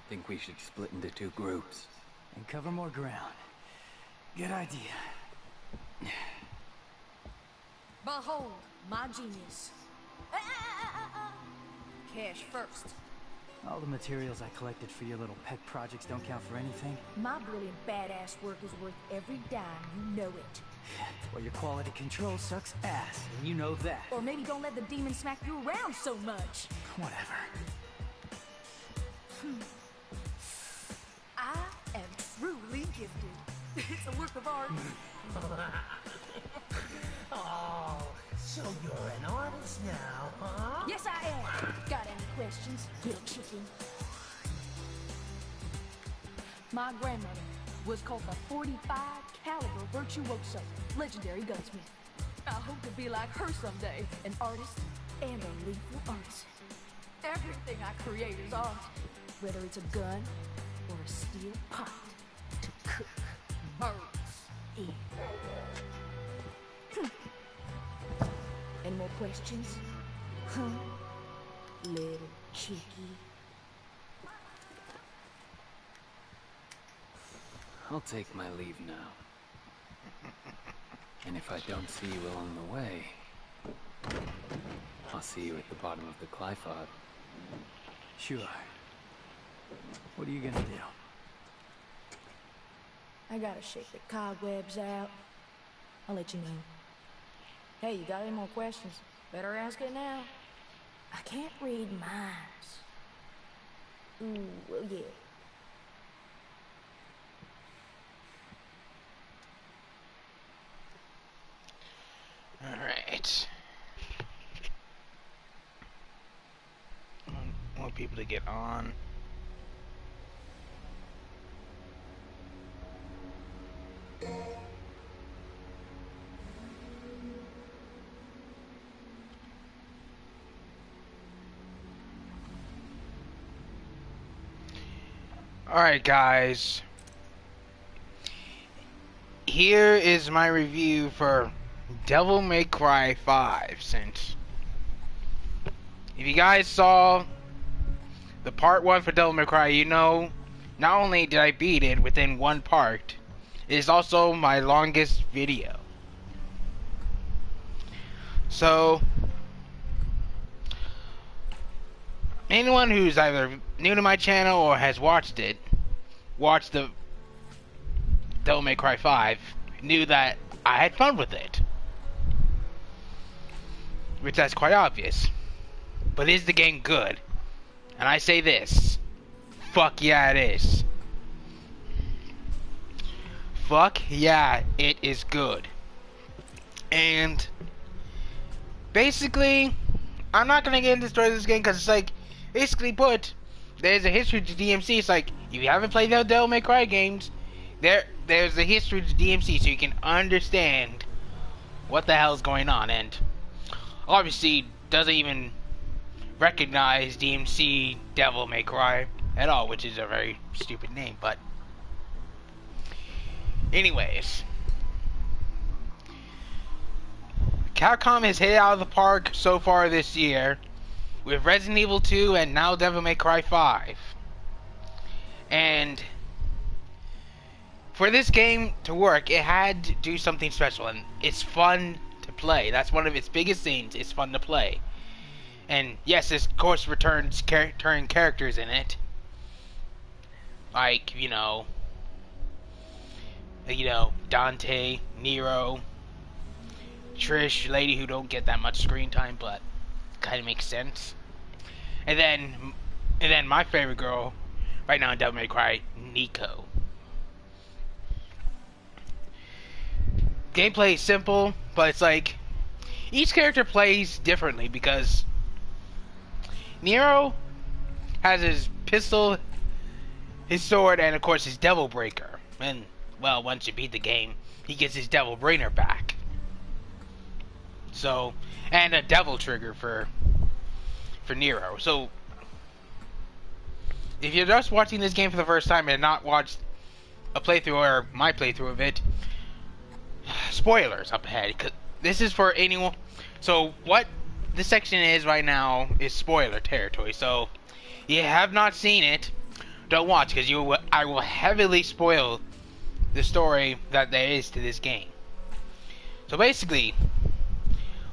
think we should split into 2 groups. And cover more ground. Good idea. Behold, my genius. Cash first. All the materials I collected for your little pet projects don't count for anything? My brilliant badass work is worth every dime, you know it. Well, your quality control sucks ass, and you know that. Or maybe don't let the demon smack you around so much. Whatever. I am truly gifted. It's a work of art. Oh, so you're an artist now, huh? Yes, I am. Got any questions, little chicken? My grandmother was called the 45 caliber virtuoso, legendary gunsmith. I hope to be like her someday, an artist and a lethal artisan. Everything I create is art, whether it's a gun or a steel pot to cook birds in. Any more questions? Huh? Little cheeky. I'll take my leave now. And if I don't see you along the way, I'll see you at the bottom of the Glyphod. Sure. What are you gonna do? I gotta shake the cobwebs out. I'll let you know. Hey, you got any more questions? Better ask it now. I can't read minds. Ooh, well, yeah. Alright. More people to get on. Alright guys, here is my review for Devil May Cry 5, since if you guys saw the part 1 for Devil May Cry, you know not only did I beat it within one part, it is also my longest video. So anyone who's either new to my channel or has watched the Devil May Cry 5 knew that I had fun with it. Which that's quite obvious. But is the game good? And I say this. Fuck yeah it is. Fuck yeah it is good. And basically, I'm not gonna get into the story of this game because it's like, basically put, there's a history to DMC. It's like, if you haven't played the Devil May Cry games, there's a history to DMC so you can understand what the hell's going on. And obviously doesn't even recognize DMC Devil May Cry at all, which is a very stupid name. But anyways, Capcom has hit it out of the park so far this year with Resident Evil 2 and now Devil May Cry 5. And for this game to work, it had to do something special, and it's fun to play. That's one of its biggest things. It's fun to play. And yes, this of course returns returning characters in it, like you know Dante, Nero, Trish, lady who don't get that much screen time, but kind of makes sense. And then my favorite girl right now in Devil May Cry, Nico. Gameplay is simple, but it's like each character plays differently because Nero has his pistol, his sword, and of course his Devil Breaker. And well, once you beat the game, he gets his Devil Brainer back. So, and a Devil Trigger for Nero. So, if you're just watching this game for the first time and not watched a playthrough or my playthrough of it, spoilers up ahead. 'Cause this is for anyone. So, what this section is right now is spoiler territory. So, if you have not seen it, don't watch because I will heavily spoil the story that there is to this game. So basically,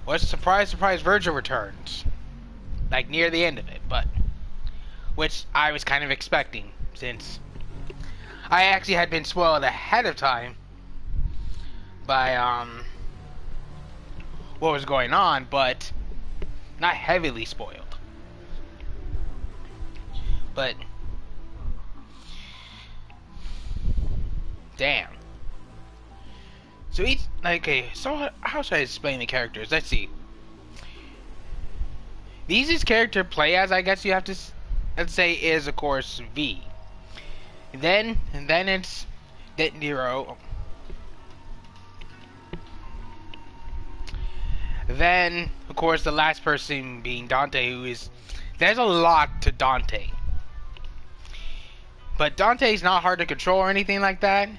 what's surprise, Virgil returns, like near the end of it, but which I was kind of expecting since I actually had been spoiled ahead of time by what was going on, but not heavily spoiled. But damn. So each okay, so how should I explain the characters? Let's see. The easiest character to play as, I guess you have to let's say, is of course V. Then it's Nero. Then of course the last person being Dante, who is, there's a lot to Dante. But Dante's not hard to control or anything like that.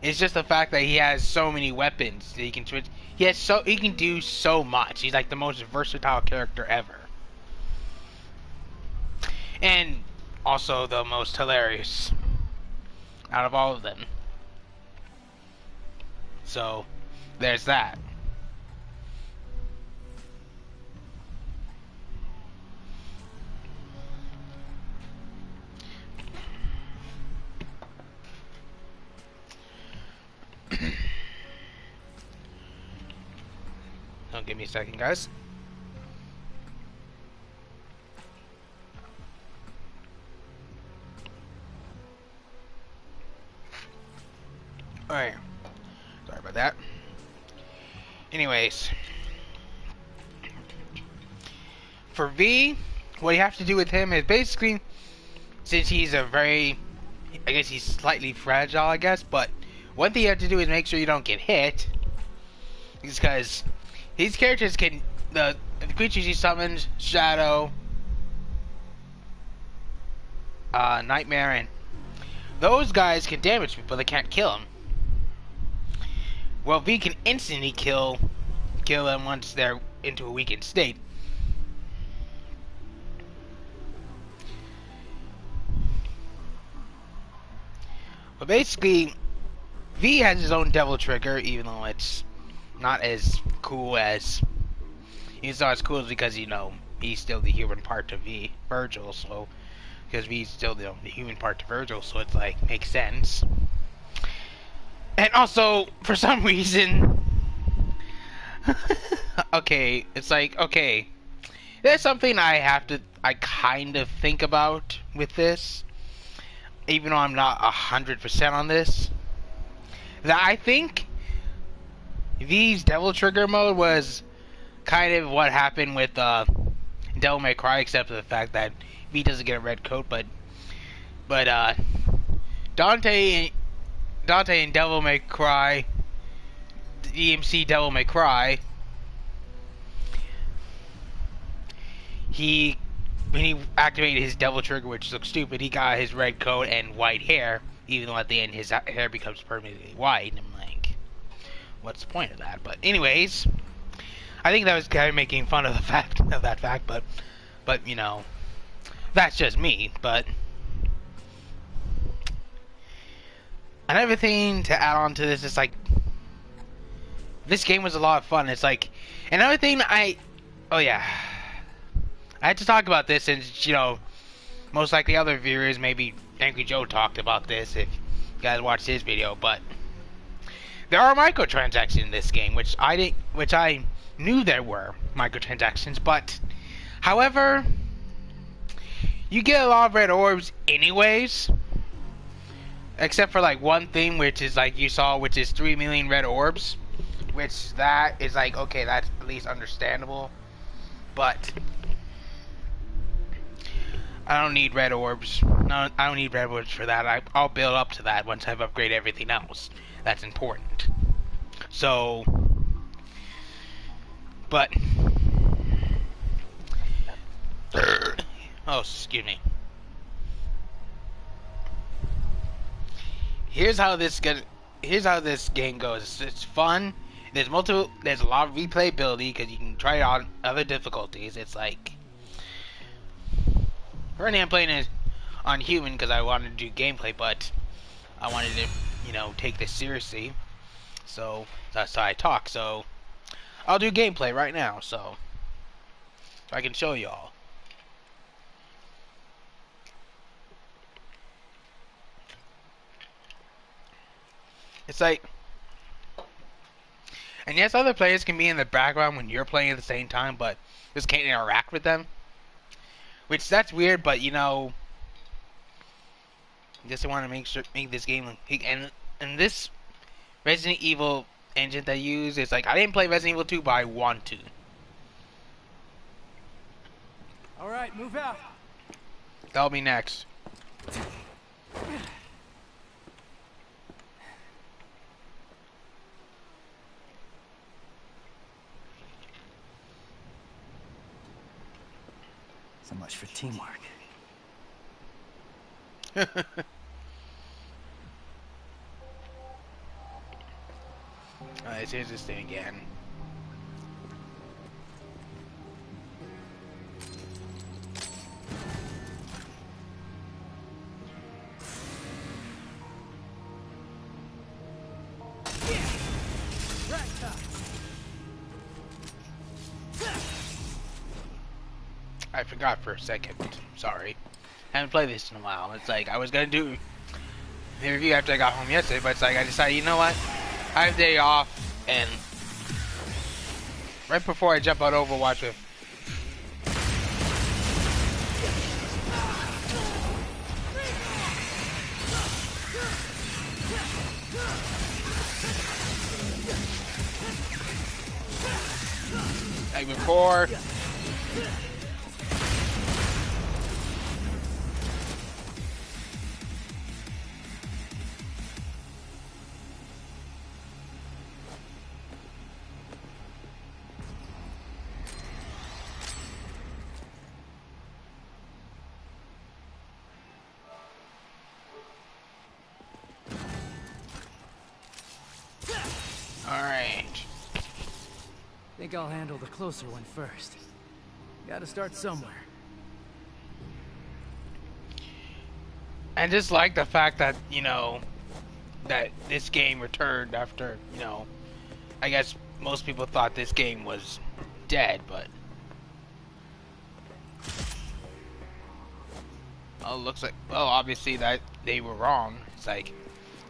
It's just the fact that he has so many weapons that he can switch. He can do so much. He's like the most versatile character ever. And also the most hilarious out of all of them. So there's that. Don't give me a second, guys. Alright. Sorry about that. Anyways. For V, what you have to do with him is basically, since he's a very, I guess he's slightly fragile, I guess, but one thing you have to do is make sure you don't get hit. Because these characters can, the creatures he summons, Shadow, Nightmare, and those guys can damage people, they can't kill him. Well, V can instantly kill them once they're into a weakened state. But basically, V has his own devil trigger, even though it's not as cool as, it's not as cool because, you know, he's still the human part to Virgil, so, because V's still the human part to Virgil, so it's like, makes sense. And also, for some reason, okay, it's like, okay, there's something I kind of think about with this, even though I'm not 100% on this, that I think V's Devil Trigger mode was kind of what happened with Devil May Cry, except for the fact that V doesn't get a red coat, but Dante and Devil May Cry, DMC Devil May Cry, when he activated his Devil Trigger, which looks stupid, he got his red coat and white hair, even though at the end his hair becomes permanently white. I'm like, what's the point of that? But anyways, I think that was kind of making fun of that fact, but you know, that's just me. But another thing to add on to this is like, this game was a lot of fun. It's like, another thing oh yeah, I had to talk about this since, you know, most likely other viewers, maybe Angry Joe talked about this if you guys watched his video, but there are microtransactions in this game, which I knew there were microtransactions, but however, you get a lot of red orbs anyways, except for like one thing, which is like you saw, which is 3 million red orbs, which that is like, okay, that's at least understandable, but I don't need red orbs. No, I don't need red orbs for that. I'll build up to that once I've upgraded everything else that's important. So, but oh, excuse me. Here's how this game goes. It's fun. There's a lot of replayability because you can try it on other difficulties. It's like, currently I'm playing it on human because I wanted to do gameplay, but I wanted to, you know, take this seriously. So that's how I talk. So I'll do gameplay right now, so I can show y'all. It's like, and yes, other players can be in the background when you're playing at the same time, but just can't interact with them. Which that's weird, but you know, just want to make this game, and this Resident Evil engine that I use is like, I didn't play Resident Evil 2, but I want to. All right, move out. That'll be next. So much for teamwork. Alright, so here's this thing again. I forgot for a second. Sorry. Haven't played this in a while. It's like I was gonna do the review after I got home yesterday, but it's like I decided, you know what? I have a day off, and right before I jump out Overwatch with like before. Alright. Think I'll handle the closer one first. Gotta start somewhere. And just like the fact that, you know, that this game returned after, you know, I guess most people thought this game was dead, but oh, looks like, well, obviously that they were wrong. It's like,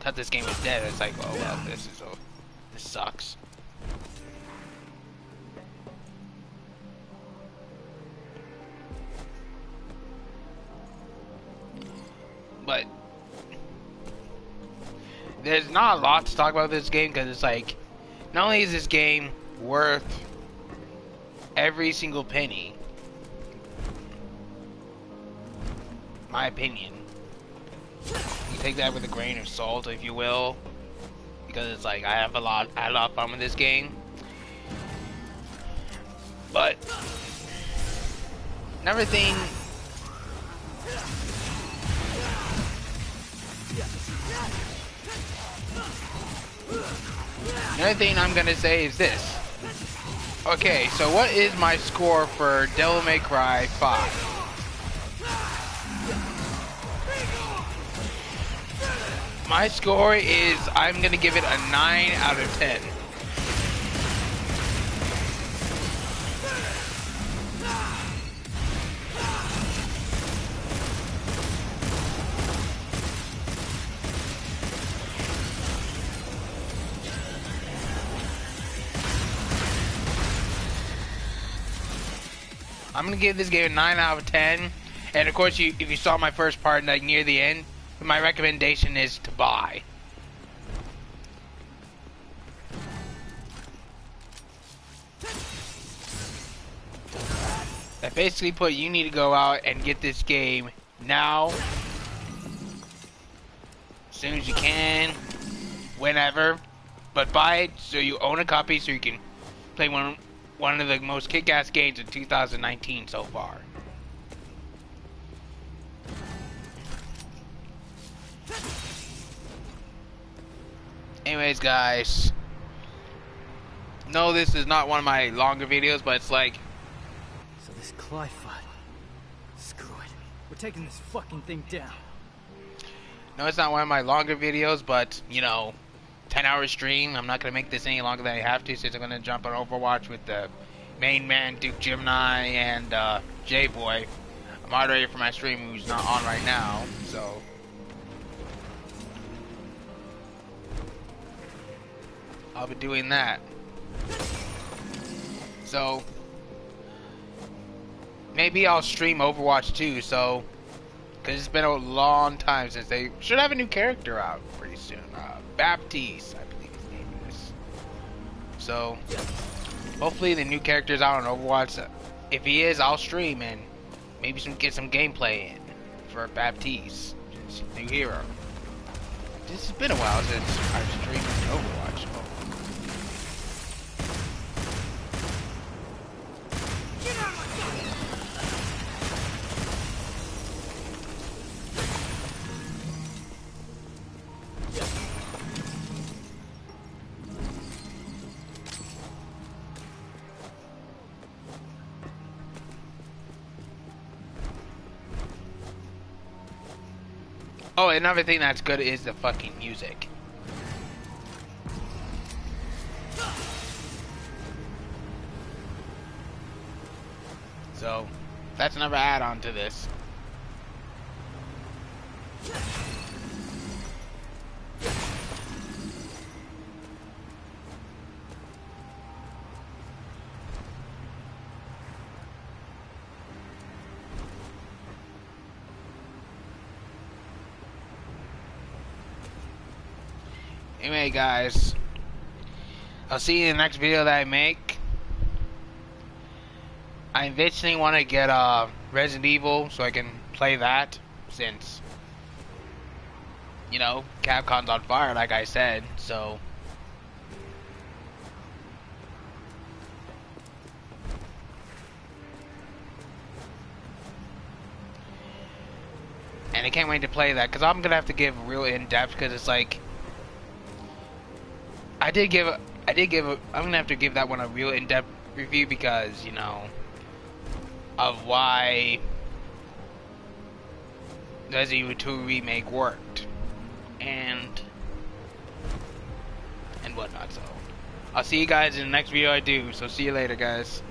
thought this game was dead. It's like, oh well, this sucks. But there's not a lot to talk about this game because it's like, not only is this game worth every single penny, my opinion. You take that with a grain of salt, if you will, because it's like I had a lot of fun with this game. But another thing. Another thing I'm gonna say is this. Okay, so what is my score for Devil May Cry 5? My score is, I'm gonna give it a 9 out of 10. I'm gonna give this game a 9 out of 10, and of course, if you saw my first part, like near the end, my recommendation is to buy. That basically put you need to go out and get this game now, as soon as you can, whenever, but buy it so you own a copy so you can play one of the most kick-ass games in 2019 so far. Anyways, guys, no, this is not one of my longer videos, but it's like, So this Clive fight. Screw it. We're taking this fucking thing down. No, it's not one of my longer videos, but, you know, 10-hour stream. I'm not going to make this any longer than I have to, since I'm going to jump on Overwatch with the main man, Duke Gemini, and J-Boy. A moderator for my stream who's not on right now, so... I'll be doing that. So... maybe I'll stream Overwatch too, so... because it's been a long time since they should have a new character out pretty soon. Baptiste, I believe his name is. So, hopefully the new character's out on Overwatch. If he is, I'll stream and maybe get some gameplay in for Baptiste, new hero. This has been a while since I've streamed Overwatch. Oh, another thing that's good is the fucking music. So, that's another add-on to this. Anyway, guys, I'll see you in the next video that I make. I eventually want to get Resident Evil so I can play that, since, you know, Capcom's on fire, like I said, so... and I can't wait to play that, because I'm gonna have to give real in-depth, because it's like... I'm gonna have to give that one a real in-depth review because, you know, of why Resident Evil 2 Remake worked and whatnot. So I'll see you guys in the next video I do. So see you later, guys.